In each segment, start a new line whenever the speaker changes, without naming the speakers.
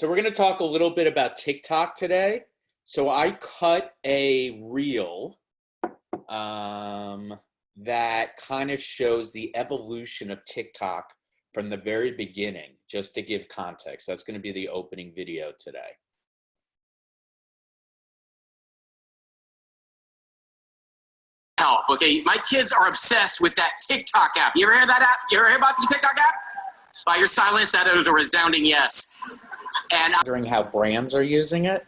So we're going to talk a little bit about TikTok today. So I cut a reel that kind of shows the evolution of TikTok from the very beginning, just to give context. That's going to be the opening video today.
Okay, my kids are obsessed with that TikTok app. You ever hear that app? You ever hear about the TikTok app? By your silence, that is a resounding yes. And
wondering how brands are using it,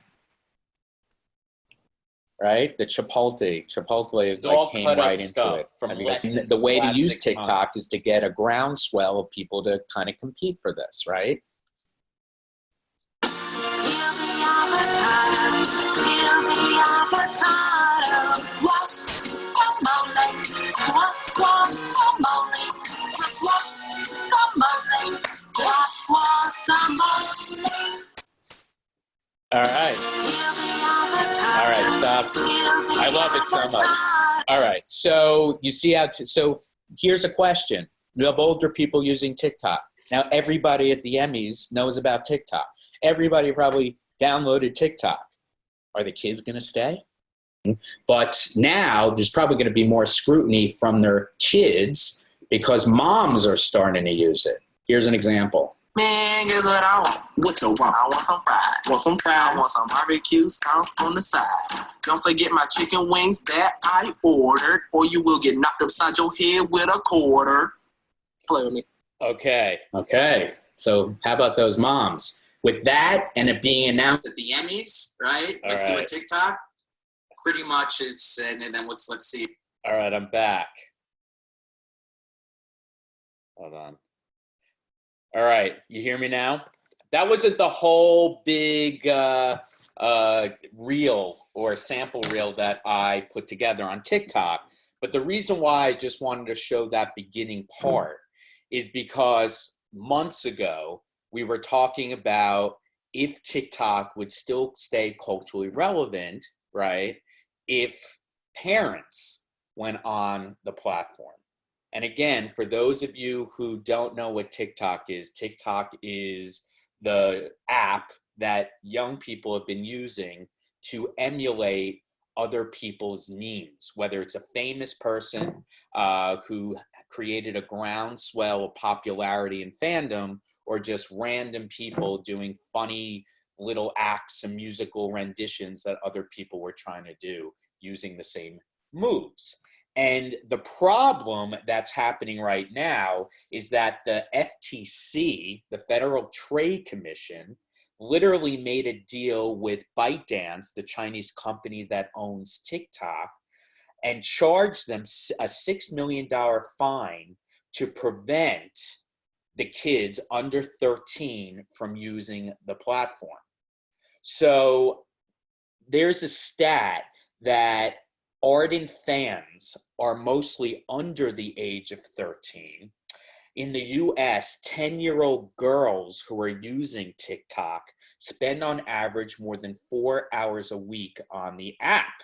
right? The Chipotle is like came right into it. Because the way to use TikTok is to get a groundswell of people to kind of compete for this, right? All right. All right, stop. I love it so much. All right, so you see how, so here's a question. You have older people using TikTok. Now, everybody at the Emmys knows about TikTok. Everybody probably downloaded TikTok. Are the kids going to stay? But now there's probably going to be more scrutiny from their kids because moms are starting to use it. Here's an example.
man, guess what I want? What you want? I want some fries. Want some fries? I want some barbecue sauce on the side. Don't forget my chicken wings that I ordered, or you will get knocked upside your head with a quarter. Play with me.
Okay. Okay. So how about those moms? With that and it being announced at the Emmys, right? Let's do a TikTok. Pretty much it's, and then let's see. All right, I'm back. Hold on. All right, you hear me now? That wasn't the whole big reel or sample reel that I put together on TikTok. But the reason why I just wanted to show that beginning part is because months ago, we were talking about if TikTok would still stay culturally relevant, right, if parents went on the platform. And again, for those of you who don't know what TikTok is the app that young people have been using to emulate other people's memes, whether it's a famous person who created a groundswell of popularity and fandom, or just random people doing funny little acts and musical renditions that other people were trying to do using the same moves. And the problem that's happening right now is that the FTC, the Federal Trade Commission, literally made a deal with ByteDance, the Chinese company that owns TikTok, and charged them a $6 million fine to prevent the kids under 13 from using the platform. So there's a stat that ardent fans are mostly under the age of 13. In the US, 10-year-old girls who are using TikTok spend on average more than 4 hours a week on the app.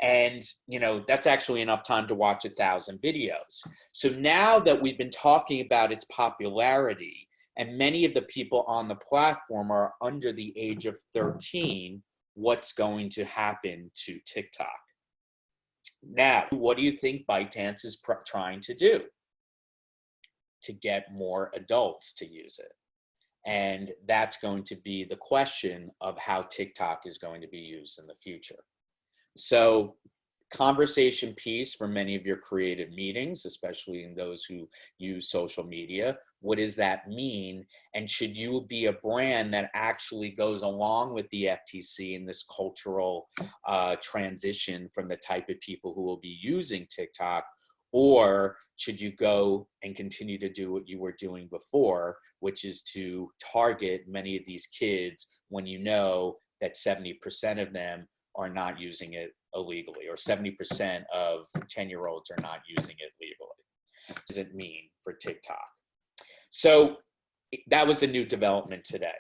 And, you know, that's actually enough time to watch 1,000 videos. So now that we've been talking about its popularity and many of the people on the platform are under the age of 13, what's going to happen to TikTok? Now, what do you think ByteDance is trying to do? To get more adults to use it. And that's going to be the question of how TikTok is going to be used in the future. So, conversation piece for many of your creative meetings, especially in those who use social media. What does that mean? And should you be a brand that actually goes along with the FTC in this cultural transition from the type of people who will be using TikTok? Or should you go and continue to do what you were doing before, which is to target many of these kids when you know that 70% of them are not using it illegally, or 70% of 10-year-olds are not using it legally? What does it mean for TikTok? So that was a new development today.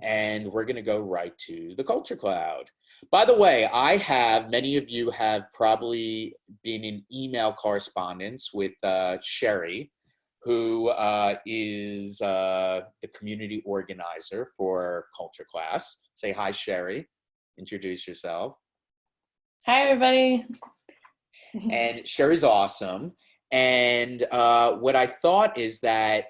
And we're going to go right to the Culture Cloud. By the way, many of you have probably been in email correspondence with Sherry, who is the community organizer for Culture Class. Say hi, Sherry. Introduce yourself.
Hi, everybody.
And Sherry's awesome. And what I thought is that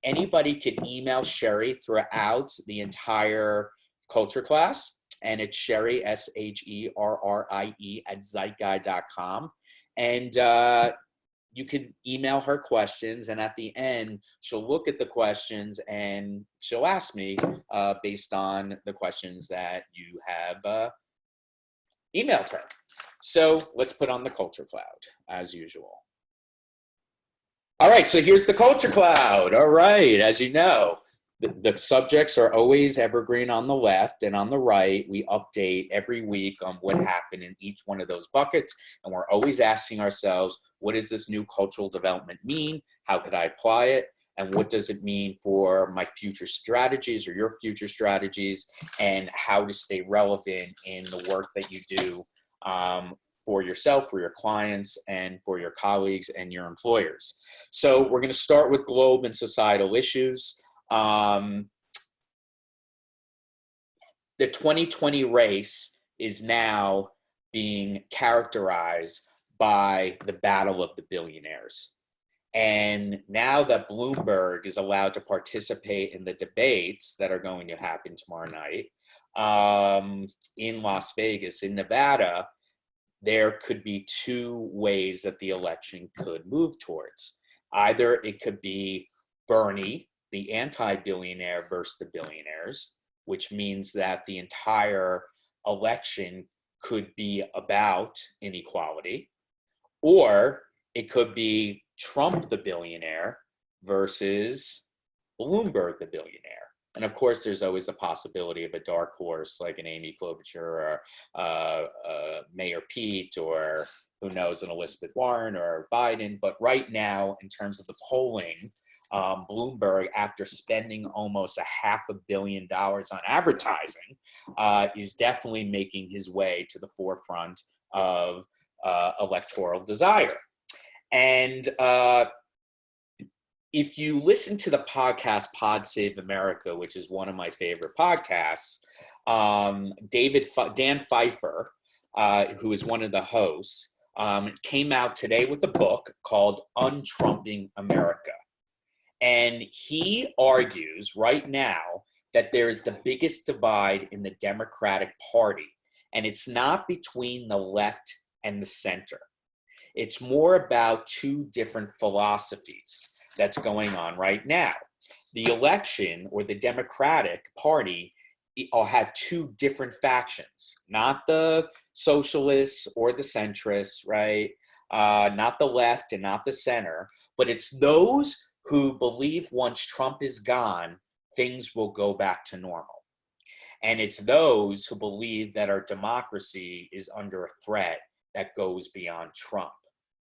anybody could email Sherry throughout the entire Culture Class. And it's Sherry, SHERRIE at zeitguide.com. And you could email her questions. And at the end, she'll look at the questions and she'll ask me based on the questions that you have emailed her. So let's put on the Culture Cloud, as usual. All right, so here's the Culture Cloud. All right, as you know, the subjects are always evergreen on the left, and on the right, we update every week on what happened in each one of those buckets, and we're always asking ourselves, what does this new cultural development mean? How could I apply it? And what does it mean for my future strategies or your future strategies, and how to stay relevant in the work that you do for yourself, for your clients, and for your colleagues and your employers. So we're going to start with globe and societal issues. The 2020 race is now being characterized by the battle of the billionaires. And now that Bloomberg is allowed to participate in the debates that are going to happen tomorrow night in Las Vegas, in Nevada, there could be two ways that the election could move towards. Either it could be Bernie, the anti-billionaire versus the billionaires, which means that the entire election could be about inequality, or it could be Trump the billionaire versus Bloomberg the billionaire. And of course, there's always the possibility of a dark horse like an Amy Klobuchar or Mayor Pete, or who knows, an Elizabeth Warren or Biden. But right now, in terms of the polling, Bloomberg, after spending almost $500 million on advertising, is definitely making his way to the forefront of electoral desire. And if you listen to the podcast Pod Save America, which is one of my favorite podcasts, Dan Pfeiffer, who is one of the hosts, came out today with a book called Untrumping America. And he argues right now that there is the biggest divide in the Democratic Party. And it's not between the left and the center. It's more about two different philosophies that's going on right now. The election, or the Democratic Party, will have two different factions, not the socialists or the centrists, right? Not the left and not the center, but it's those who believe once Trump is gone, things will go back to normal. And it's those who believe that our democracy is under a threat that goes beyond Trump.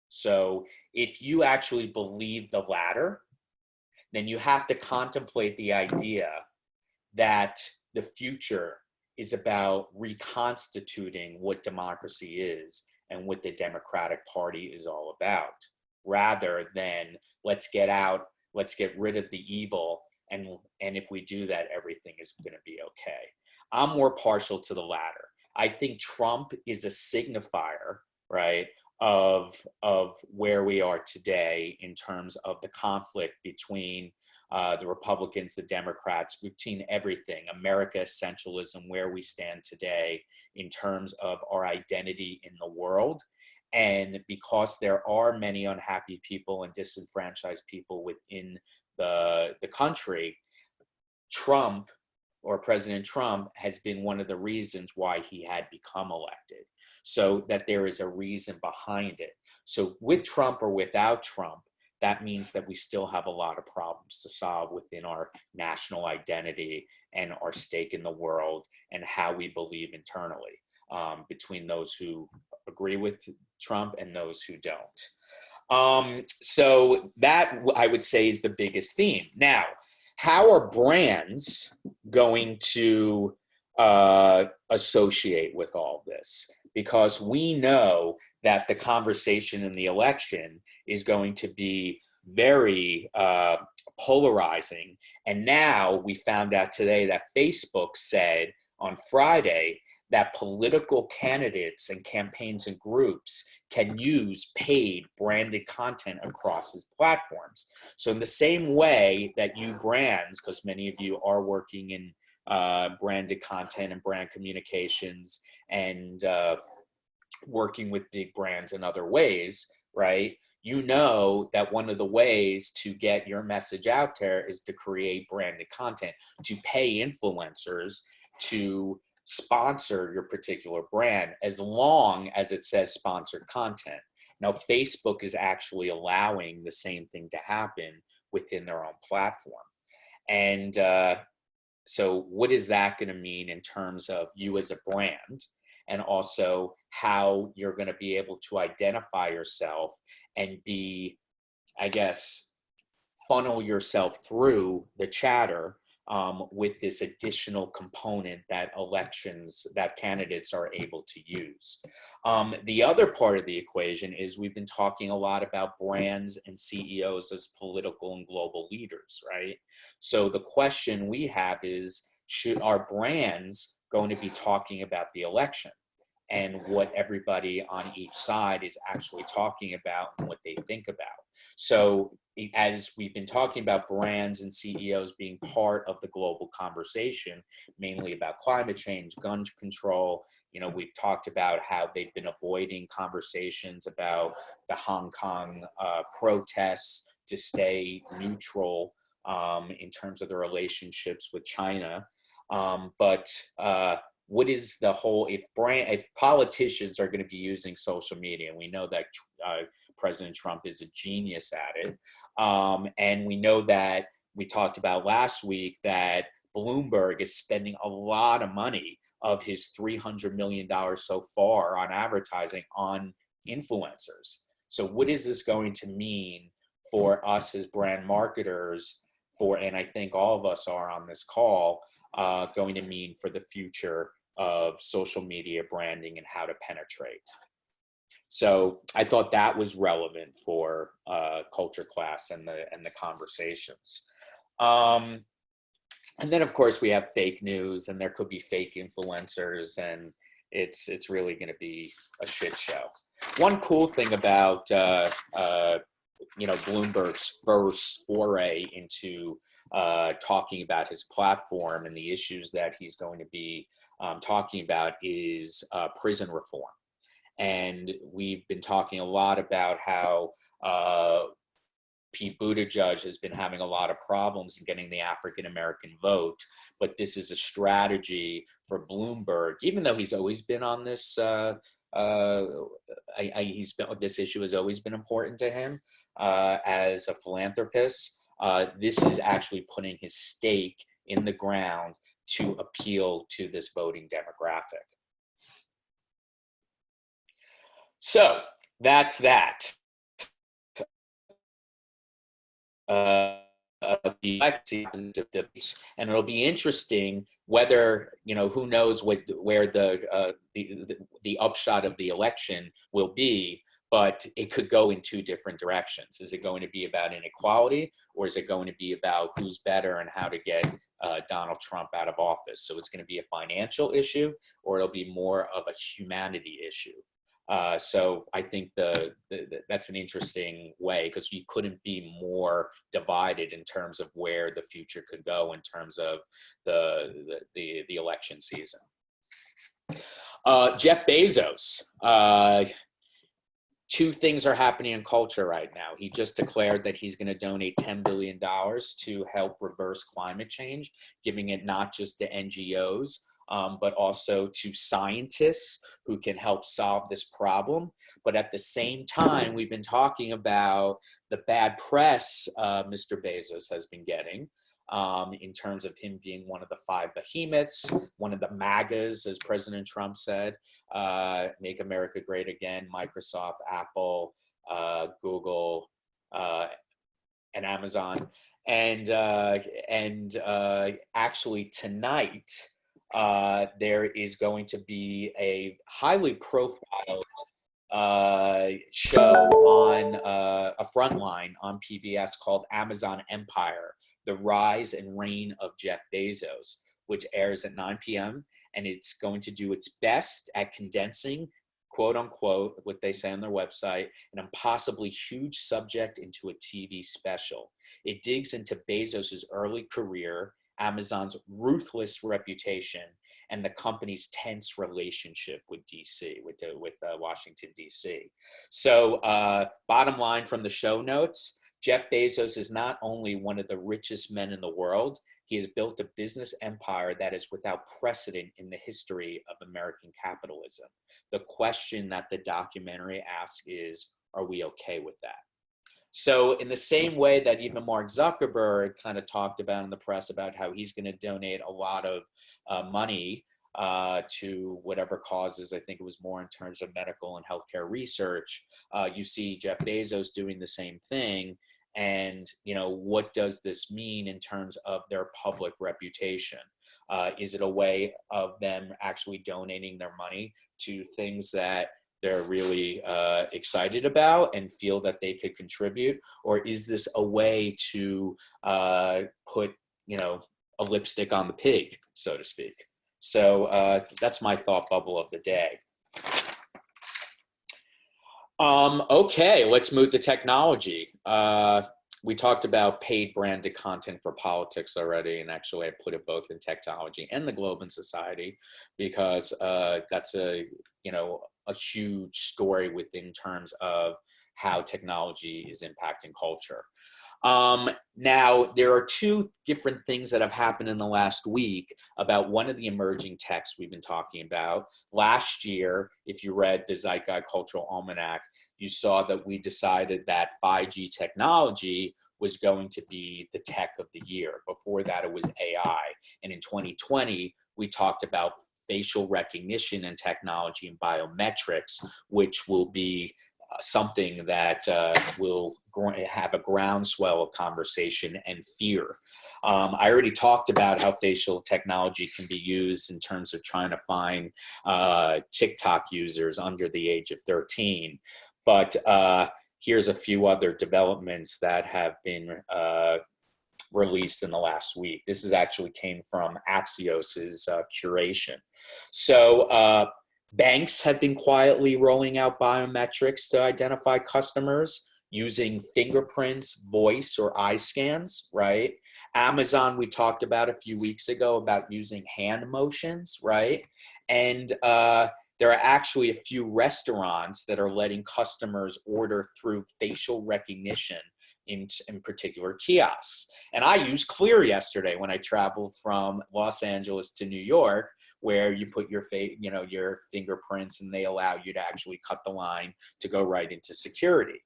So if you actually believe the latter, then you have to contemplate the idea that the future is about reconstituting what democracy is and what the Democratic Party is all about, rather than let's get rid of the evil, and if we do that, everything is going to be okay. I'm more partial to the latter. I think Trump is a signifier, right, of where we are today in terms of the conflict between the Republicans, the Democrats, between everything, America essentialism, where we stand today in terms of our identity in the world. And because there are many unhappy people and disenfranchised people within the country, Trump, or President Trump, has been one of the reasons why he had become elected. So that there is a reason behind it. So with Trump or without Trump, that means that we still have a lot of problems to solve within our national identity and our stake in the world and how we believe internally, between those who agree with Trump and those who don't. So that, I would say, is the biggest theme. Now, how are brands going to associate with all this? Because we know that the conversation in the election is going to be very polarizing. And now we found out today that Facebook said on Friday that political candidates and campaigns and groups can use paid branded content across its platforms. So in the same way that you brands, because many of you are working in branded content and brand communications and working with big brands in other ways, right? You know that one of the ways to get your message out there is to create branded content, to pay influencers to sponsor your particular brand, as long as it says sponsored content. Now, Facebook is actually allowing the same thing to happen within their own platform. And so what is that going to mean in terms of you as a brand, and also how you're going to be able to identify yourself and be, I guess, funnel yourself through the chatter with this additional component that candidates are able to use. The other part of the equation is we've been talking a lot about brands and CEOs as political and global leaders, right? So the question we have is, are brands going to be talking about the election and what everybody on each side is actually talking about and what they think about? So as we've been talking about brands and CEOs being part of the global conversation, mainly about climate change, gun control, we've talked about how they've been avoiding conversations about the Hong Kong protests to stay neutral in terms of their relationships with China. But what is the whole, if politicians are going to be using social media, and we know that President Trump is a genius at it, and we know that we talked about last week that Bloomberg is spending a lot of money of his $300 million so far on advertising on influencers. So what is this going to mean for us as brand marketers, and I think all of us are on this call, going to mean for the future of social media branding and how to penetrate? So I thought that was relevant for culture class and the conversations. And then of course we have fake news, and there could be fake influencers, and it's really going to be a shit show. One cool thing about Bloomberg's first foray into talking about his platform and the issues that he's going to be talking about is prison reform. And we've been talking a lot about how Pete Buttigieg has been having a lot of problems in getting the African-American vote, but this is a strategy for Bloomberg, even though he's always been on this, this issue has always been important to him as a philanthropist. This is actually putting his stake in the ground to appeal to this voting demographic. So that's that. And it'll be interesting whether, who knows where the upshot of the election will be, but it could go in two different directions. Is it going to be about inequality, or is it going to be about who's better and how to get Donald Trump out of office? So it's going to be a financial issue, or it'll be more of a humanity issue. So I think that's an interesting way, because we couldn't be more divided in terms of where the future could go in terms of the election season. Jeff Bezos. Two things are happening in culture right now. He just declared that he's going to donate $10 billion to help reverse climate change, giving it not just to NGOs, but also to scientists who can help solve this problem. But at the same time, we've been talking about the bad press Mr. Bezos has been getting in terms of him being one of the 5 behemoths, one of the MAGAs, as President Trump said, Make America Great Again, Microsoft, Apple, Google, and Amazon. And actually tonight, there is going to be a highly profiled show on a frontline on PBS called Amazon Empire: The Rise and Reign of Jeff Bezos, which airs at 9 p.m. and it's going to do its best at condensing, quote unquote, what they say on their website, an impossibly huge subject into a TV special. It digs into Bezos's early career, Amazon's ruthless reputation, and the company's tense relationship with DC, with Washington, DC. So bottom line from the show notes, Jeff Bezos is not only one of the richest men in the world, he has built a business empire that is without precedent in the history of American capitalism. The question that the documentary asks is, are we okay with that? So in the same way that even Mark Zuckerberg kind of talked about in the press about how he's going to donate a lot of money to whatever causes, I think it was more in terms of medical and healthcare research, you see Jeff Bezos doing the same thing. And, what does this mean in terms of their public reputation? Is it a way of them actually donating their money to things that they're really excited about and feel that they could contribute? Or is this a way to put, a lipstick on the pig, so to speak? So that's my thought bubble of the day. Okay, let's move to technology. We talked about paid branded content for politics already, and actually I put it both in technology and the globe and society because that's a huge story within terms of how technology is impacting culture. Now, there are two different things that have happened in the last week about one of the emerging texts we've been talking about. Last year, if you read the Zeitgeist Cultural Almanac, you saw that we decided that 5G technology was going to be the tech of the year. Before that, it was AI. And in 2020, we talked about facial recognition and technology and biometrics, which will be something that will have a groundswell of conversation and fear. I already talked about how facial technology can be used in terms of trying to find TikTok users under the age of 13. But here's a few other developments that have been released in the last week. This is actually came from Axios's curation. So banks have been quietly rolling out biometrics to identify customers using fingerprints, voice, or eye scans, right? Amazon, we talked about a few weeks ago about using hand motions, right? And there are actually a few restaurants that are letting customers order through facial recognition in particular kiosks. And I used Clear yesterday when I traveled from Los Angeles to New York, where you put your your fingerprints and they allow you to actually cut the line to go right into security.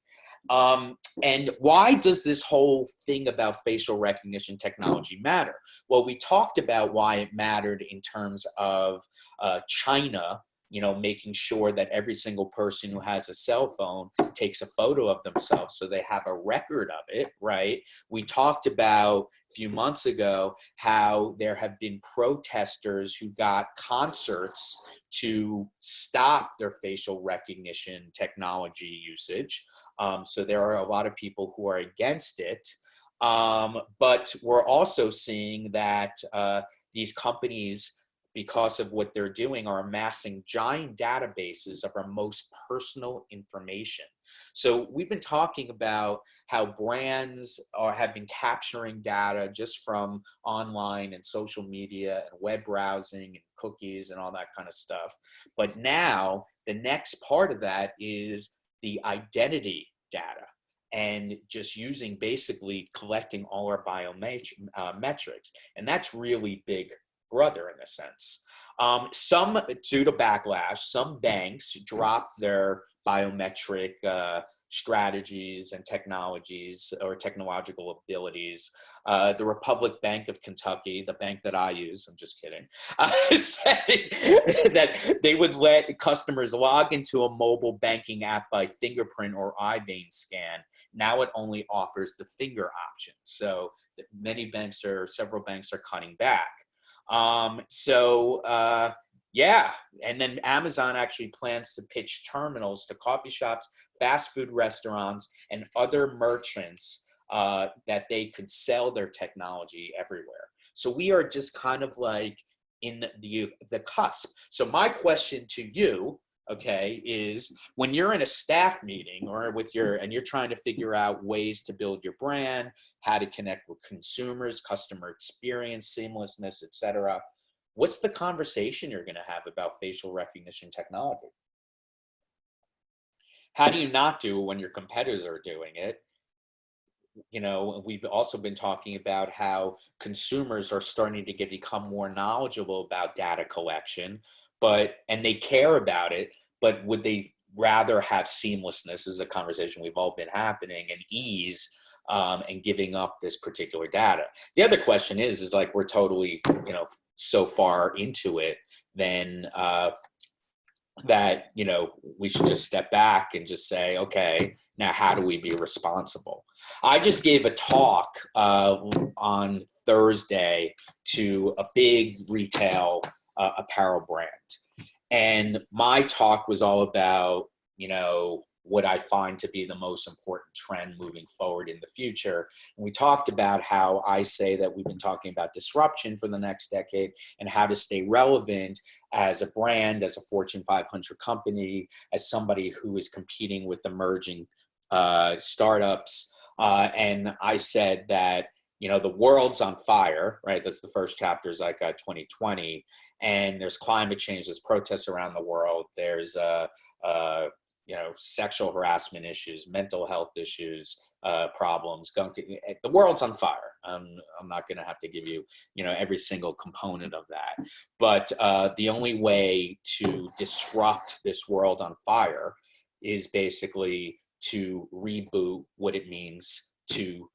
And why does this whole thing about facial recognition technology matter? Well, we talked about why it mattered in terms of China, making sure that every single person who has a cell phone takes a photo of themselves so they have a record of it, right? We talked about a few months ago how there have been protesters who got concerts to stop their facial recognition technology usage. So there are a lot of people who are against it. But we're also seeing that these companies, because of what they're doing, are amassing giant databases of our most personal information. So we've been talking about how brands have been capturing data just from online and social media and web browsing and cookies and all that kind of stuff. But now the next part of that is the identity data and just using basically collecting all our biometrics. And that's really big brother in a sense. Some, due to backlash, some banks dropped their biometric strategies and technologies or technological abilities. The Republic Bank of Kentucky, the bank that I use, I'm just kidding, said that they would let customers log into a mobile banking app by fingerprint or eye vein scan. Now it only offers the finger option. So several banks are cutting back. So Yeah, and then Amazon actually plans to pitch terminals to coffee shops, fast food restaurants, and other merchants that they could sell their technology everywhere. So we are just kind of like in the cusp. So my question to you, okay, is when you're in a staff meeting or with and you're trying to figure out ways to build your brand, how to connect with consumers, customer experience, seamlessness, etc. What's the conversation you're going to have about facial recognition technology? How do you not do it when your competitors are doing it? You know, we've also been talking about how consumers are starting to become more knowledgeable about data collection, and they care about it, but would they rather have seamlessness, is a conversation we've all been happening, and ease, and giving up this particular data. The other question is like, we're totally, so far into it, then that, we should just step back and just say, okay, now how do we be responsible? I just gave a talk on Thursday to a big retail apparel brand. And my talk was all about, what I find to be the most important trend moving forward in the future. And we talked about how I say that we've been talking about disruption for the next decade and how to stay relevant as a brand, as a Fortune 500 company, as somebody who is competing with emerging startups. And I said that, the world's on fire, right? That's the first chapter, is like 2020. And there's climate change, there's protests around the world, there's sexual harassment issues, mental health issues, problems. The world's on fire. I'm not going to have to give you, every single component of that. But the only way to disrupt this world on fire is basically to reboot what it means to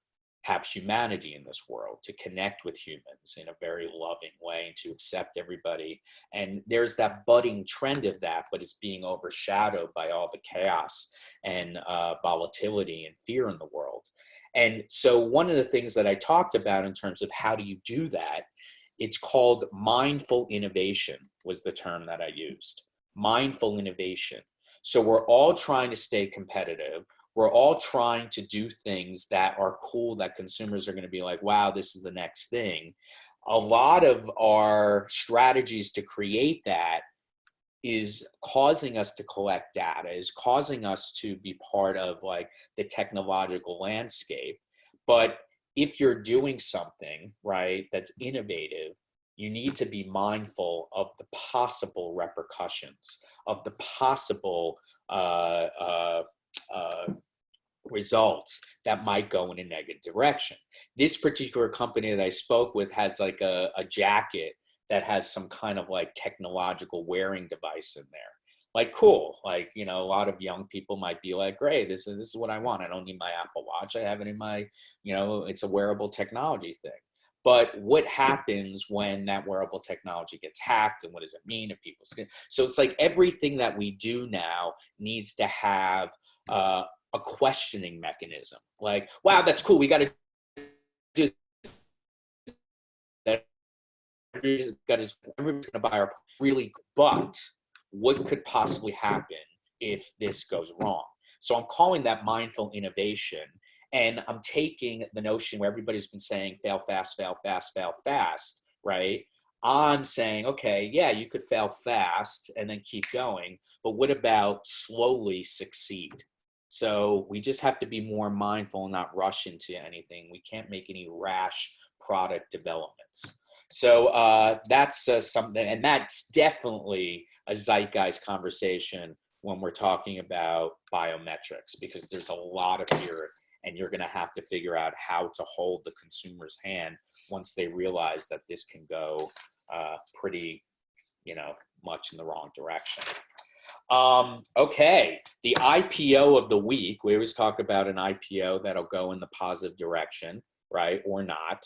have humanity in this world, to connect with humans in a very loving way, and to accept everybody. And there's that budding trend of that, but it's being overshadowed by all the chaos and volatility and fear in the world. And so one of the things that I talked about in terms of how do you do that, it's called mindful innovation, was the term that I used. Mindful innovation. So we're all trying to stay competitive. We're all trying to do things that are cool, that consumers are going to be like, wow, this is the next thing. A lot of our strategies to create that is causing us to collect data, is causing us to be part of like the technological landscape. But if you're doing something, right, that's innovative, you need to be mindful of the possible repercussions, of the possible results that might go in a negative direction. This particular company that I spoke with has like a jacket that has some kind of like technological wearing device in there. Like, cool. Like, a lot of young people might be like, great, this is what I want. I don't need my Apple Watch. I have it in my, it's a wearable technology thing. But what happens when that wearable technology gets hacked, and what does it mean to people's skin? So it's like everything that we do now needs to have a questioning mechanism. Like, wow, that's cool. We got to do that. Everybody's going to buy our really, but what could possibly happen if this goes wrong? So I'm calling that mindful innovation. And I'm taking the notion where everybody's been saying fail fast, fail fast, fail fast, right? I'm saying, okay, yeah, you could fail fast and then keep going, but what about slowly succeed? So we just have to be more mindful and not rush into anything. We can't make any rash product developments. So that's something, and that's definitely a zeitgeist conversation when we're talking about biometrics, because there's a lot of fear, and you're going to have to figure out how to hold the consumer's hand once they realize that this can go pretty, much in the wrong direction. Okay, the IPO of the week. We always talk about an IPO that'll go in the positive direction, right, or not.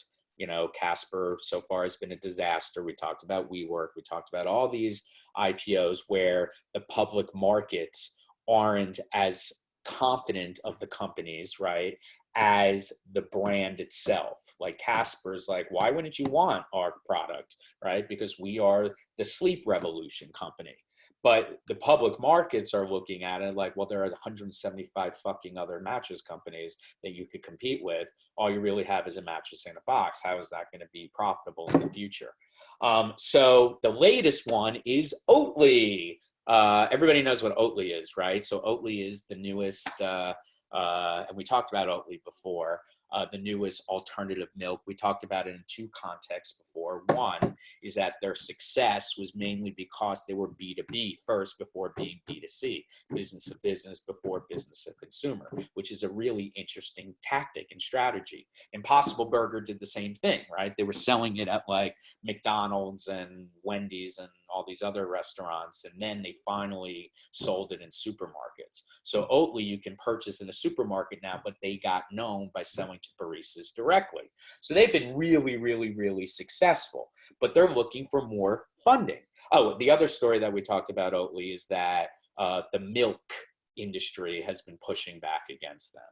Casper so far has been a disaster. We talked about WeWork. We talked about all these IPOs where the public markets aren't as confident of the companies, right, as the brand itself. Like Casper's like, why wouldn't you want our product, right? Because we are the sleep revolution company. But the public markets are looking at it like, well, there are 175 fucking other mattress companies that you could compete with. All you really have is a mattress in a box. How is that going to be profitable in the future? So the latest one is Oatly. Everybody knows what Oatly is, right? So Oatly is the newest, and we talked about Oatly before, the newest alternative milk. We talked about it in two contexts before. One is that their success was mainly because they were B2B first before being B2C, business to business before business to consumer, which is a really interesting tactic and strategy. Impossible Burger did the same thing, right? They were selling it at like McDonald's and Wendy's and all these other restaurants, and then they finally sold it in supermarkets. So Oatly you can purchase in a supermarket now, but they got known by selling to baristas directly. So they've been really, really, really successful, but they're looking for more funding. Oh, the other story that we talked about Oatly is that the milk industry has been pushing back against them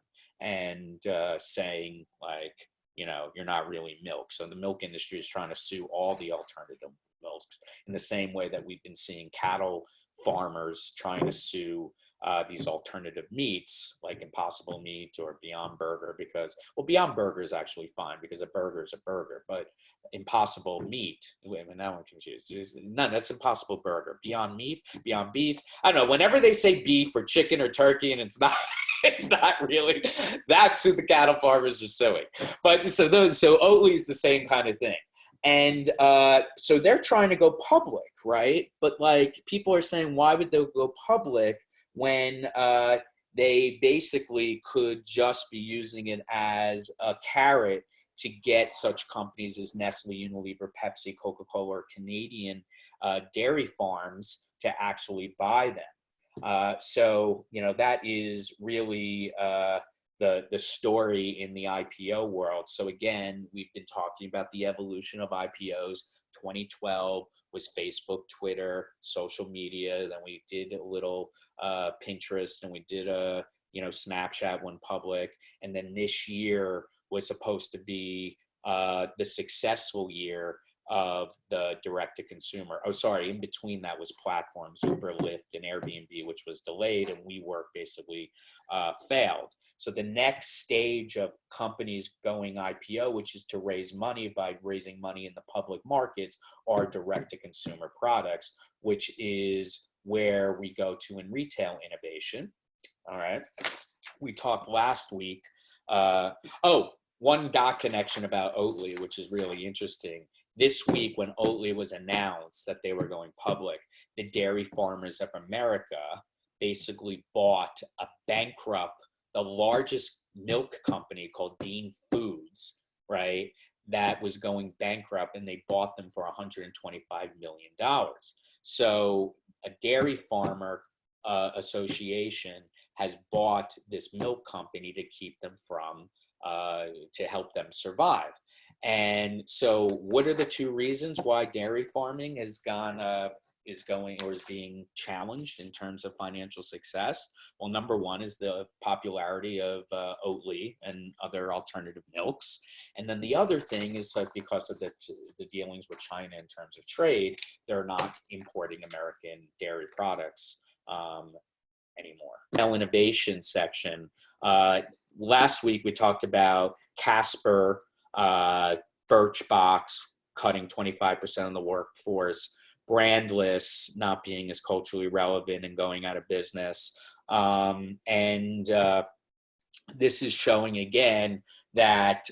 and saying like, you know, you're not really milk. So the milk industry is trying to sue all the alternative milks in the same way that we've been seeing cattle farmers trying to sue these alternative meats like Impossible Meat or Beyond Burger, because, well, Beyond Burger is actually fine because a burger is a burger, but Impossible Meat, wait a minute, now I'm confused. No, that's Impossible Burger. Beyond Meat, Beyond Beef. I don't know, whenever they say beef or chicken or turkey and it's not, it's not really, that's who the cattle farmers are suing. But so Oatly is the same kind of thing. And so they're trying to go public, right? But like people are saying, why would they go public when they basically could just be using it as a carrot to get such companies as Nestle, Unilever, Pepsi, Coca-Cola, or Canadian dairy farms to actually buy them. So, you know, that is really the story in the IPO world. So again, we've been talking about the evolution of IPOs. 2012 was Facebook, Twitter, social media. Then we did a little Pinterest, and we did a, you know, Snapchat went public. And then this year was supposed to be the successful year of the direct to consumer. Oh, sorry. In between that was platforms, Uber, Lyft, and Airbnb, which was delayed, and WeWork basically failed. So the next stage of companies going IPO, which is to raise money by raising money in the public markets, are direct to consumer products, which is where we go to in retail innovation. All right. We talked last week. One dot connection about Oatly, which is really interesting. This week, when Oatly was announced that they were going public, the Dairy Farmers of America basically bought the largest milk company called Dean Foods, right? That was going bankrupt, and they bought them for $125 million. So a dairy farmer association has bought this milk company to keep them from, to help them survive. And so what are the two reasons why dairy farming has is being challenged in terms of financial success? Well, number one is the popularity of Oatly and other alternative milks. And then the other thing is because of the dealings with China in terms of trade, they're not importing American dairy products anymore. Now, innovation section. Last week, we talked about Casper, Birchbox cutting 25% of the workforce, Brandless not being as culturally relevant and going out of business. This is showing again that,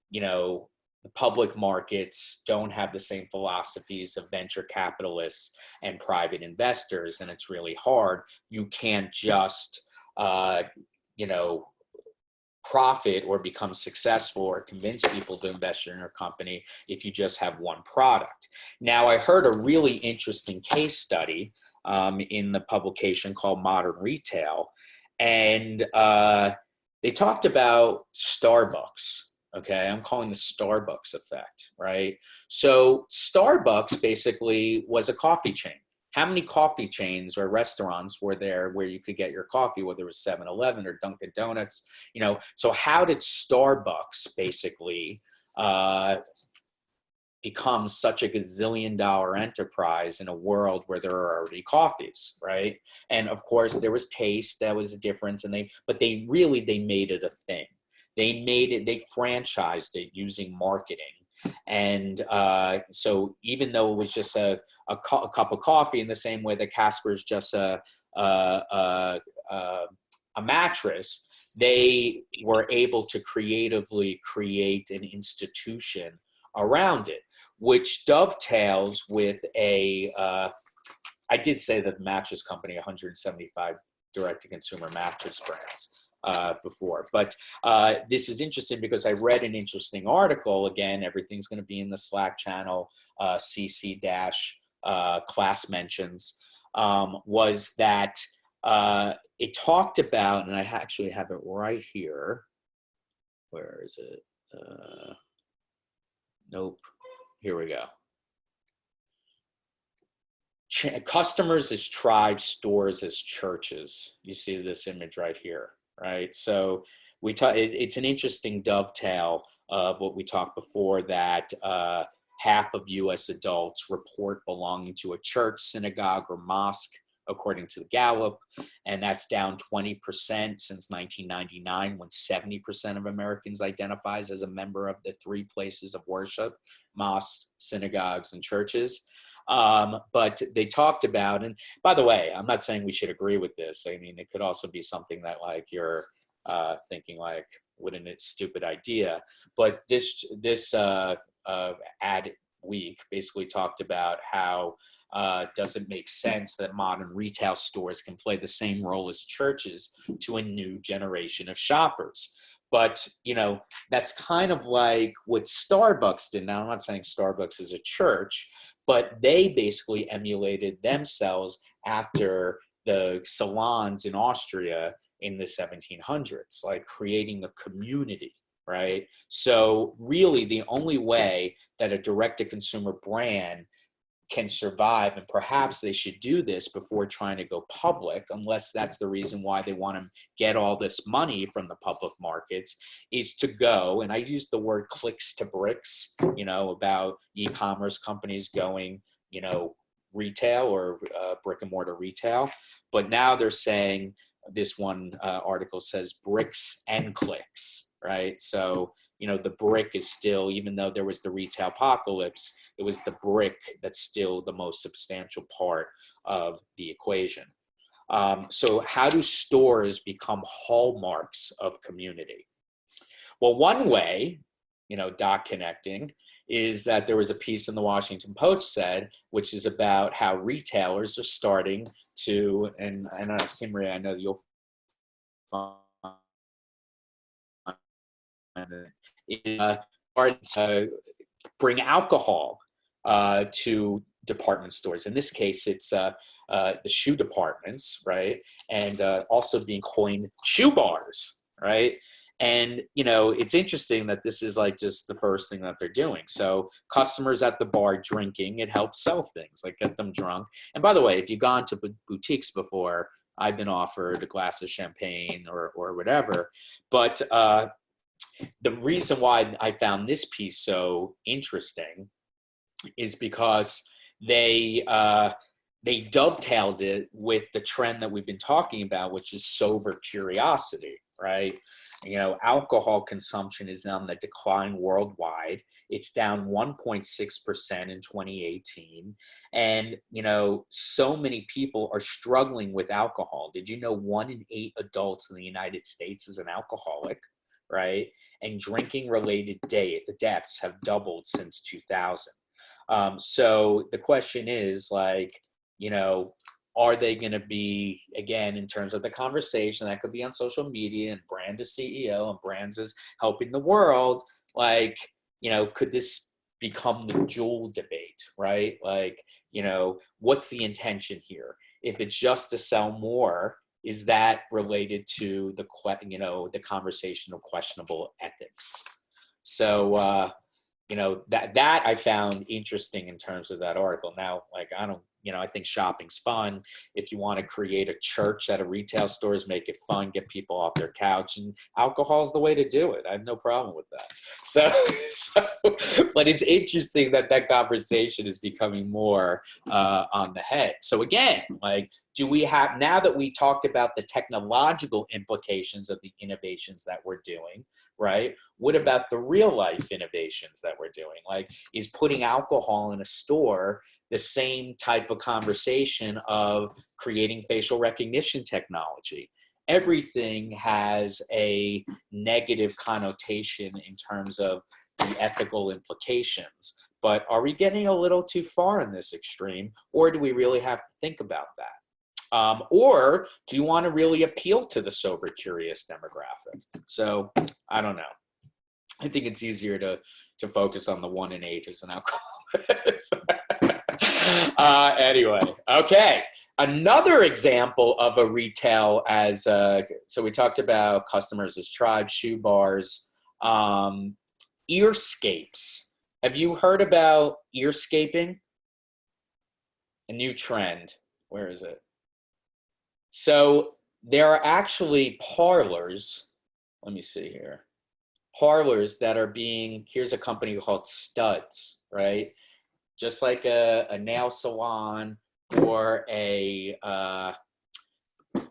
you know, the public markets don't have the same philosophies of venture capitalists and private investors, and it's really hard. You can't just, you know, profit or become successful or convince people to invest in your company if you just have one product. Now, I heard a really interesting case study in the publication called Modern Retail, and they talked about Starbucks. Okay, I'm calling the Starbucks effect, right? So Starbucks basically was a coffee chain. how many coffee chains or restaurants were there where you could get your coffee, whether it was 7-Eleven or Dunkin' Donuts, so how did Starbucks basically become such a gazillion-dollar enterprise in a world where there are already coffees, right? And of course there was taste, that was a difference, and they made it a thing. They franchised it using marketing. And so even though it was just a cup of coffee, in the same way that Casper's just a mattress, they were able to creatively create an institution around it, which dovetails with I did say that the mattress company, 175 direct-to-consumer mattress brands before. But this is interesting because I read an interesting article. Again, everything's going to be in the Slack channel, CC- class mentions, was that it talked about, and I actually have it right here. Where is it? Nope. Here we go. Customers as tribes, stores as churches. You see this image right here, right? So it's an interesting dovetail of what we talked before, that half of U.S. adults report belonging to a church, synagogue, or mosque, according to the Gallup, and that's down 20% since 1999, when 70% of Americans identifies as a member of the three places of worship: mosques, synagogues, and churches. But they talked about, and by the way, I'm not saying we should agree with this. I mean, it could also be something that like you're thinking like, wouldn't it stupid idea? But this ad week basically talked about how does it make sense that modern retail stores can play the same role as churches to a new generation of shoppers? But, that's kind of like what Starbucks did. Now, I'm not saying Starbucks is a church, but they basically emulated themselves after the salons in Austria in the 1700s, like creating a community, right? So really the only way that a direct-to-consumer brand can survive, and perhaps they should do this before trying to go public, unless that's the reason why they want to get all this money from the public markets, is to go, and I use the word clicks to bricks, about e-commerce companies going, retail or brick and mortar retail. But now they're saying, this one article says bricks and clicks, right? So, the brick is still, even though there was the retail apocalypse, it was the brick that's still the most substantial part of the equation. So how do stores become hallmarks of community? Well, one way, dot connecting, is that there was a piece in the Washington Post said, which is about how retailers are starting to, and Kimberly, I know you'll find bring alcohol to department stores. In this case, it's the shoe departments, right? And also being coined shoe bars, right? And, it's interesting that this is like just the first thing that they're doing. So customers at the bar drinking, it helps sell things, like get them drunk. And by the way, if you've gone to boutiques before, I've been offered a glass of champagne or whatever. But the reason why I found this piece so interesting is because they dovetailed it with the trend that we've been talking about, which is sober curiosity, right? Alcohol consumption is on the decline worldwide. It's down 1.6% in 2018. And, so many people are struggling with alcohol. Did you know 1 in 8 adults in the United States is an alcoholic, right? And drinking-related deaths have doubled since 2000. So the question is, like, are they going to be, again, in terms of the conversation that could be on social media and brand as CEO and brands as helping the world, like, could this become the jewel debate, right? Like, what's the intention here? If it's just to sell more, is that related to the conversation of questionable ethics? So, that I found interesting in terms of that article. Now, like, I don't you know, I think shopping's fun. If you want to create a church at a retail stores, make it fun, get people off their couch, and alcohol is the way to do it. I have no problem with that. But it's interesting that that conversation is becoming more on the head. So again, like, do we have, now that we talked about the technological implications of the innovations that we're doing, right? What about the real life innovations that we're doing? Like, is putting alcohol in a store the same type of conversation of creating facial recognition technology? Everything has a negative connotation in terms of the ethical implications. But are we getting a little too far in this extreme, or do we really have to think about that? Or do you want to really appeal to the sober, curious demographic? So I don't know. I think it's easier to focus on the 1 in 8 as an alcoholic. Anyway, okay. Another example of a retail as, so we talked about customers as tribes, shoe bars, earscapes. Have you heard about earscaping? A new trend. Where is it? So there are actually parlors. Let me see here. Parlors that are being, here's a company called Studs, right? Just like a nail salon or a,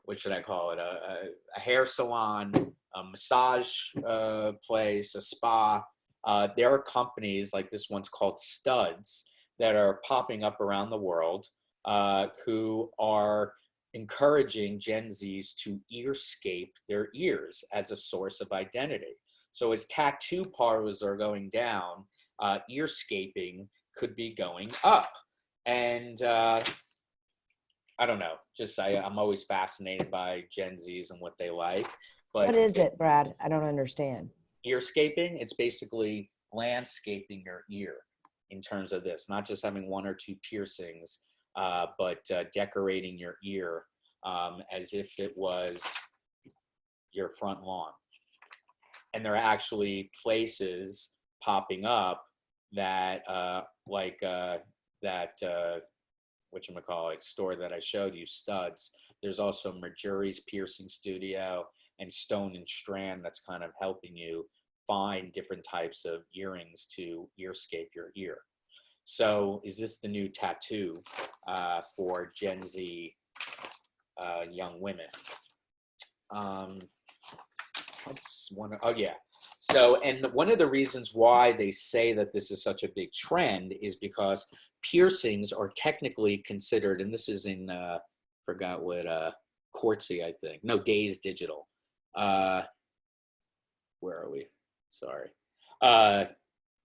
what should I call it? A hair salon, a massage place, a spa. There are companies like this one's called Studs that are popping up around the world who are encouraging Gen Zs to earscape their ears as a source of identity. So as tattoo parlors are going down, earscaping could be going up. And I don't know, just I'm always fascinated by Gen Zs and what they like. But
what is it, Brad? I don't understand.
Earscaping, it's basically landscaping your ear in terms of this, not just having 1 or 2 piercings, but decorating your ear as if it was your front lawn. And there are actually places popping up that, whatchamacallit, store that I showed you, Studs. There's also Marjorie's Piercing Studio and Stone and Strand that's kind of helping you find different types of earrings to earscape your ear. So is this the new tattoo for Gen Z young women? Oh yeah. So, and one of the reasons why they say that this is such a big trend is because piercings are technically considered, and this is in, forgot what, Quartzy, I think. No, Days Digital. Where are we? Sorry.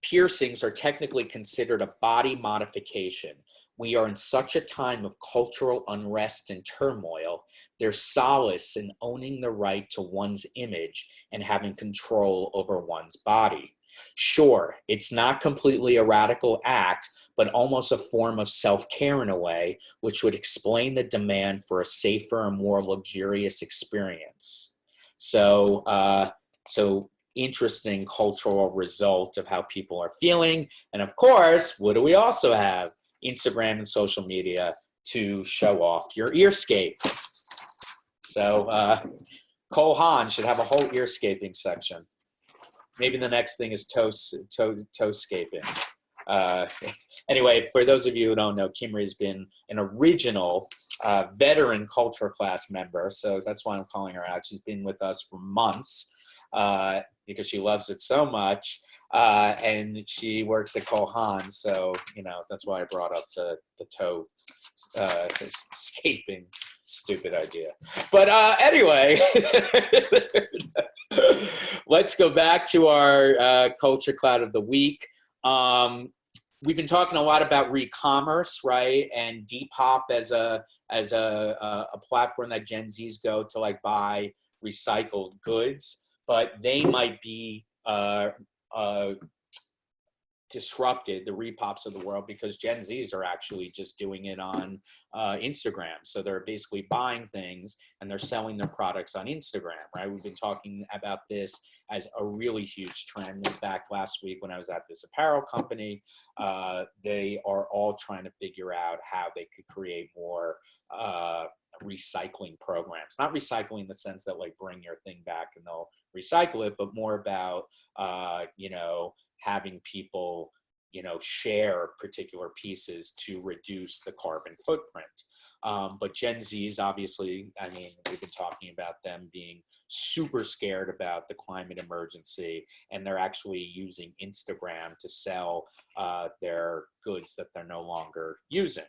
Piercings are technically considered a body modification. We are in such a time of cultural unrest and turmoil. There's solace in owning the right to one's image and having control over one's body. Sure, it's not completely a radical act, but almost a form of self-care in a way, which would explain the demand for a safer and more luxurious experience. So, interesting cultural result of how people are feeling. And of course, what do we also have? Instagram and social media to show off your earscape. So Cole Haan should have a whole earscaping section. Maybe the next thing is toe-scaping. Anyway, for those of you who don't know, Kimry has been an original veteran culture class member, so that's why I'm calling her out. She's been with us for months because she loves it so much, and she works at Cole Haan, so you know that's why I brought up the toe scaping. Stupid idea, but anyway. Let's go back to our culture cloud of the week. We've been talking a lot about re-commerce, right? And Depop as a platform that Gen Zs go to like buy recycled goods, but they might be disrupted the Repops of the world because Gen Zs are actually just doing it on Instagram. So they're basically buying things and they're selling their products on Instagram, right? We've been talking about this as a really huge trend. In fact, last week when I was at this apparel company, they are all trying to figure out how they could create more recycling programs. Not recycling in the sense that like bring your thing back and they'll recycle it, but more about, you know, having people, you know, share particular pieces to reduce the carbon footprint. But Gen Zs, obviously, I mean, we've been talking about them being super scared about the climate emergency, and they're actually using Instagram to sell their goods that they're no longer using.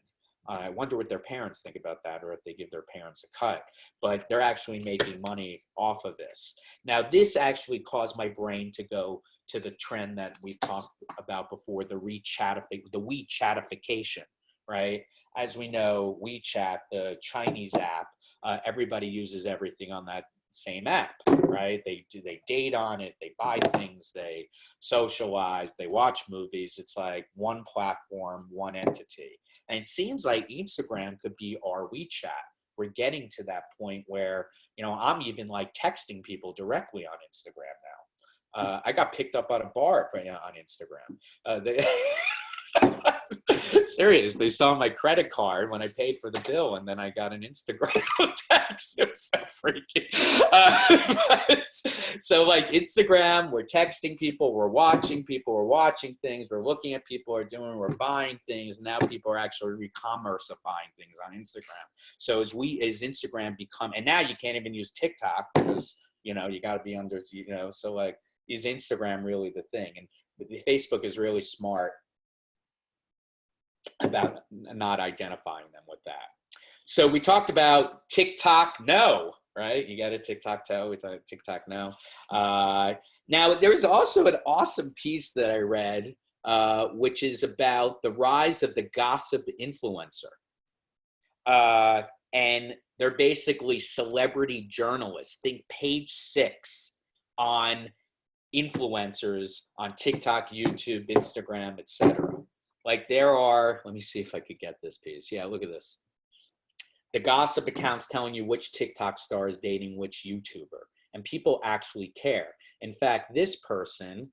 I wonder what their parents think about that, or if they give their parents a cut, but they're actually making money off of this. Now, this actually caused my brain to go to the trend that we talked about before, the WeChatification, right? As we know, WeChat, the Chinese app, everybody uses everything on that same app, right? They date on it, they buy things, they socialize, they watch movies. It's like one platform, one entity. And it seems like Instagram could be our WeChat. We're getting to that point where, you know, I'm even like texting people directly on Instagram now. I got picked up at a bar on Instagram. Serious. They saw my credit card when I paid for the bill, and then I got an Instagram text. It was so freaky. So like Instagram, we're texting people, we're watching people, we're watching things, we're looking at people are doing, we're buying things. Now people are actually re-commerceifying things on Instagram. So as Instagram become, and now you can't even use TikTok because, you know, you got to be under, you know, so like, is Instagram really the thing? And Facebook is really smart about not identifying them with that. So we talked about TikTok no, right? You got a TikTok toe, we talked TikTok no. Now there's also an awesome piece that I read, which is about the rise of the gossip influencer. And they're basically celebrity journalists. Think page 6 on influencers on TikTok, YouTube, Instagram, etc. Like there are, let me see if I could get this piece. Yeah, look at this. The gossip accounts telling you which TikTok star is dating which YouTuber. And people actually care. In fact, this person,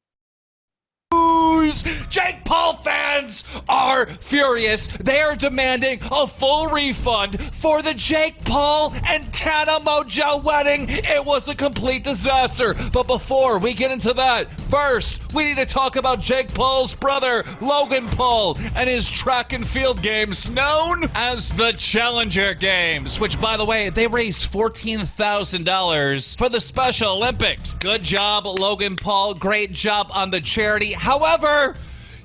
Jake Paul fans are furious. They are demanding a full refund for the Jake Paul and Tana Mojo wedding. It was a complete disaster. But before we get into that, first, we need to talk about Jake Paul's brother, Logan Paul, and his track and field games known as the Challenger Games, which, by the way, they raised $14,000 for the Special Olympics. Good job, Logan Paul. Great job on the charity. However,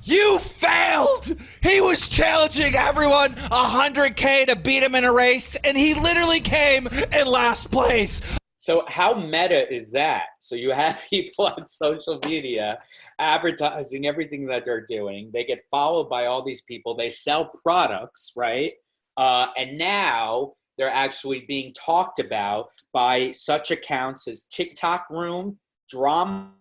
you failed! He was challenging everyone 100K to beat him in a race, and he literally came in last place.
So how meta is that? So you have people on social media advertising everything that they're doing. They get followed by all these people. They sell products, right? And now they're actually being talked about by such accounts as TikTok Room, Drama,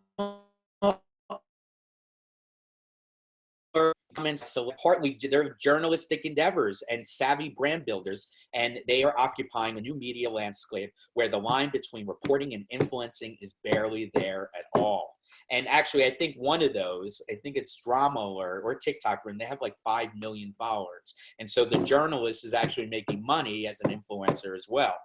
so partly they're journalistic endeavors and savvy brand builders, and they are occupying a new media landscape where the line between reporting and influencing is barely there at all. And actually, I think one of those, I think it's Drama or TikTok Room, they have like 5 million followers. And so the journalist is actually making money as an influencer as well.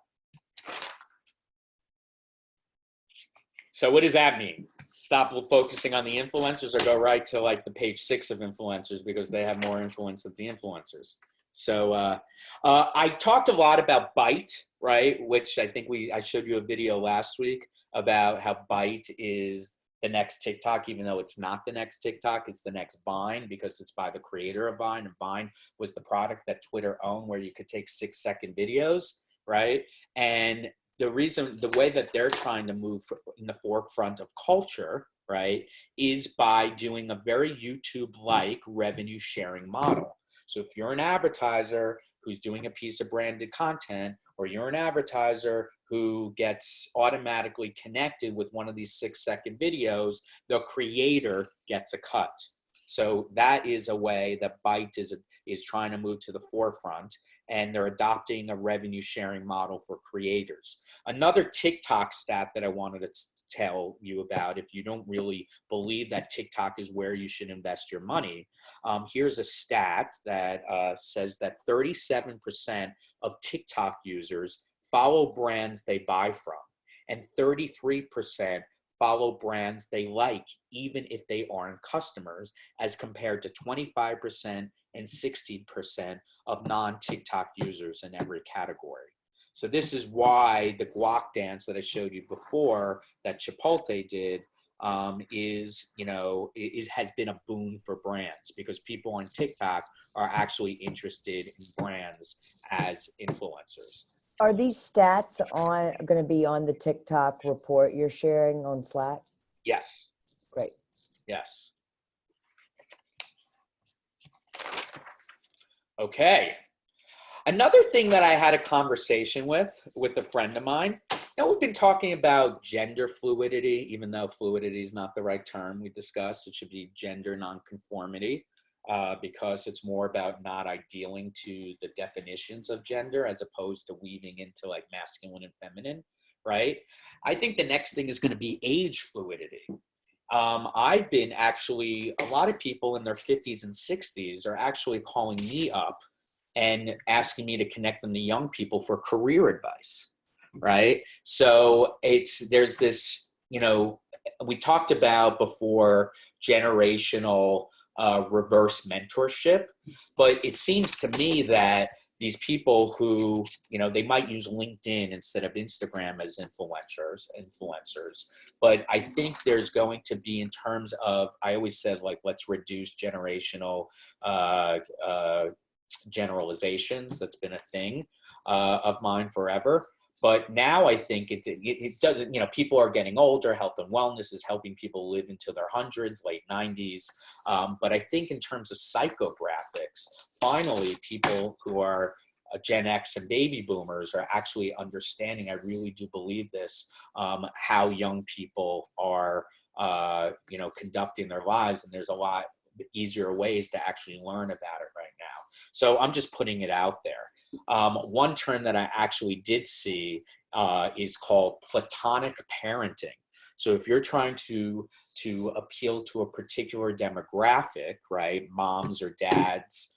So what does that mean? Stop focusing on the influencers or go right to like the page 6 of influencers because they have more influence than the influencers. So I talked a lot about Byte, right? Which I think I showed you a video last week about how Byte is the next TikTok, even though it's not the next TikTok, it's the next Vine because it's by the creator of Vine, and Vine was the product that Twitter owned where you could take 6-second videos, right? And the way that they're trying to move in the forefront of culture, right, is by doing a very YouTube-like revenue sharing model. So if you're an advertiser who's doing a piece of branded content, or you're an advertiser who gets automatically connected with one of these 6-second videos, the creator gets a cut. So that is a way that Byte is trying to move to the forefront, and they're adopting a revenue sharing model for creators. Another TikTok stat that I wanted to tell you about, if you don't really believe that TikTok is where you should invest your money, here's a stat that says that 37% of TikTok users follow brands they buy from, and 33% follow brands they like, even if they aren't customers, as compared to 25% and 16% of non-TikTok users in every category. So this is why the guac dance that I showed you before that Chipotle did has been a boon for brands, because people on TikTok are actually interested in brands as influencers.
Are these stats going to be on the TikTok report you're sharing on Slack?
Yes.
Great.
Yes. Okay. Another thing that I had a conversation with a friend of mine, we've been talking about gender fluidity, even though fluidity is not the right term we discussed. It should be gender nonconformity, because it's more about not idealing to the definitions of gender as opposed to weaving into like masculine and feminine, right? I think the next thing is going to be age fluidity. I've been actually, a lot of people in their 50s and 60s are actually calling me up and asking me to connect them to young people for career advice, right? So there's this, we talked about before generational reverse mentorship, but it seems to me that these people who, they might use LinkedIn instead of Instagram as influencers. But I think there's going to be, in terms of, I always said, like, let's reduce generational generalizations. That's been a thing of mine forever. But now I think it doesn't, people are getting older. Health and wellness is helping people live into their hundreds, late 90s. But I think in terms of psychographics, finally, people who are Gen X and baby boomers are actually understanding, I really do believe this, how young people are, conducting their lives. And there's a lot easier ways to actually learn about it right now. So I'm just putting it out there. One term that I actually did see is called platonic parenting. So if you're trying to appeal to a particular demographic, right, moms or dads,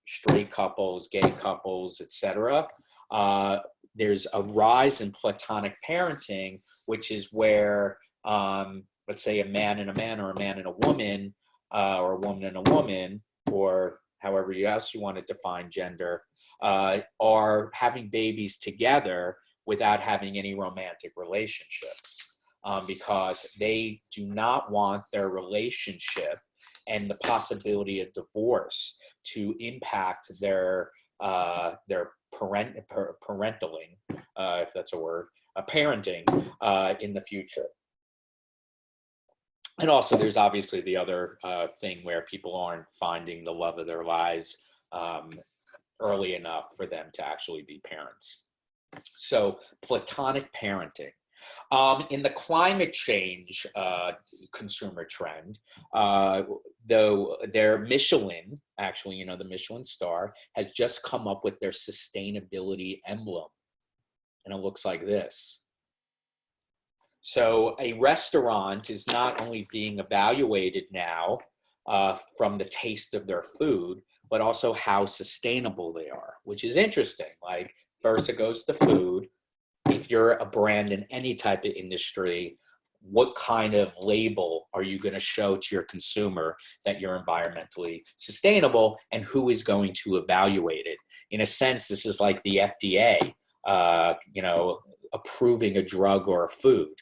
straight couples, gay couples, etc., there's a rise in platonic parenting, which is where, let's say, a man and a man, or a man and a woman, or a woman and a woman, or however else you want to define gender, are having babies together without having any romantic relationships, because they do not want their relationship and the possibility of divorce to impact their parentaling, if that's a word, parenting in the future. And also, there's obviously the other thing where people aren't finding the love of their lives early enough for them to actually be parents. So, platonic parenting. In the climate change consumer trend, though, their Michelin, actually, the Michelin star, has just come up with their sustainability emblem. And it looks like this. So a restaurant is not only being evaluated now from the taste of their food, but also how sustainable they are, which is interesting. Like, first it goes to food. If you're a brand in any type of industry, what kind of label are you going to show to your consumer that you're environmentally sustainable, and who is going to evaluate it? In a sense, this is like the FDA, approving a drug or a food.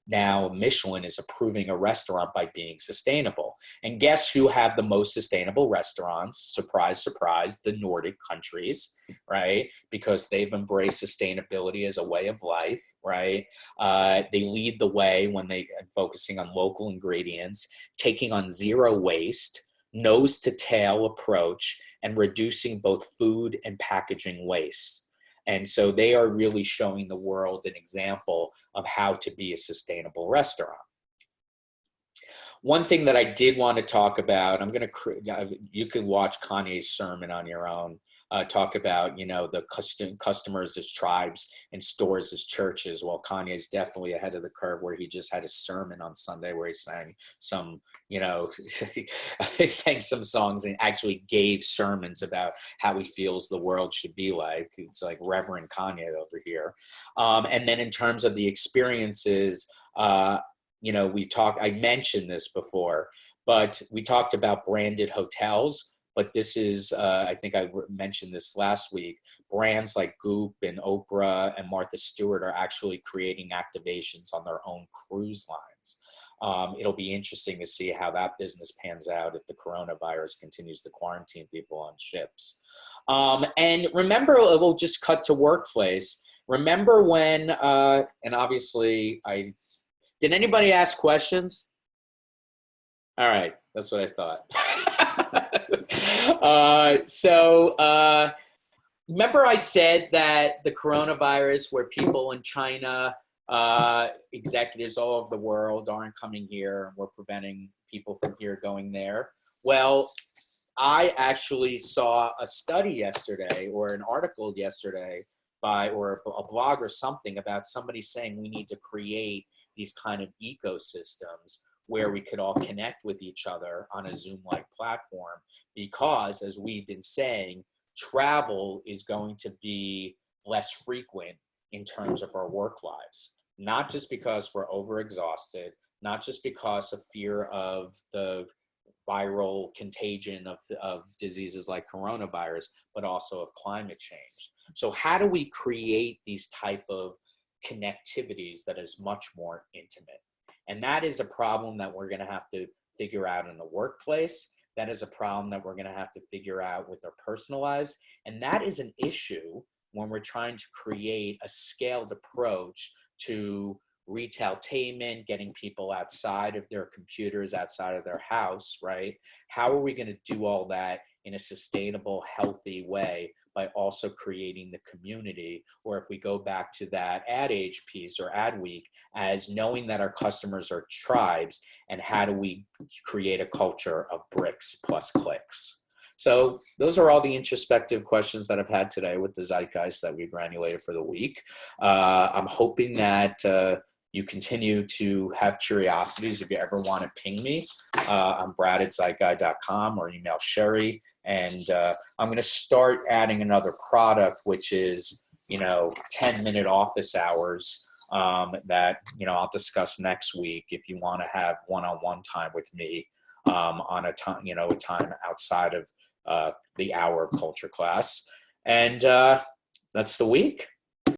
Now Michelin is approving a restaurant by being sustainable. And guess who have the most sustainable restaurants? Surprise, surprise, the Nordic countries, right? Because they've embraced sustainability as a way of life, right? They lead the way when they are focusing on local ingredients, taking on zero waste, nose to tail approach, and reducing both food and packaging waste. And so they are really showing the world an example of how to be a sustainable restaurant. One thing that I did want to talk about, you can watch Kanye's sermon on your own. Talk about, the customers as tribes and stores as churches. Well, Kanye's definitely ahead of the curve, where he just had a sermon on Sunday where he sang some, he sang some songs and actually gave sermons about how he feels the world should be like. It's like Reverend Kanye over here. And then in terms of the experiences, I mentioned this before, but we talked about branded hotels. But this is, I think I mentioned this last week, brands like Goop and Oprah and Martha Stewart are actually creating activations on their own cruise lines. It'll be interesting to see how that business pans out if the coronavirus continues to quarantine people on ships. And remember, we'll just cut to workplace. Remember when, and obviously did anybody ask questions? All right, that's what I thought. Remember I said that the coronavirus, where people in China, executives all over the world aren't coming here, and we're preventing people from here going there. Well, I actually saw a study yesterday, or an article yesterday or a blog or something, about somebody saying we need to create these kind of ecosystems where we could all connect with each other on a Zoom-like platform, because, as we've been saying, travel is going to be less frequent in terms of our work lives. Not just because we're overexhausted, not just because of fear of the viral contagion of diseases like coronavirus, but also of climate change. So how do we create these type of connectivities that is much more intimate? And that is a problem that we're going to have to figure out in the workplace. That is a problem that we're going to have to figure out with our personal lives. And that is an issue when we're trying to create a scaled approach to retailtainment, getting people outside of their computers, outside of their house, right? How are we going to do all that in a sustainable, healthy way by also creating the community? Or if we go back to that ad age piece or ad week, as knowing that our customers are tribes, and how do we create a culture of bricks plus clicks? So those are all the introspective questions that I've had today with the zeitgeist that we granulated for the week. I'm hoping that you continue to have curiosities. If you ever want to ping me, I'm brad@zeitguy.com, or email Sherry. And I'm going to start adding another product, which is, 10-minute office hours that, I'll discuss next week if you want to have one-on-one time with me on a time, a time outside of the hour of culture class. And that's the week.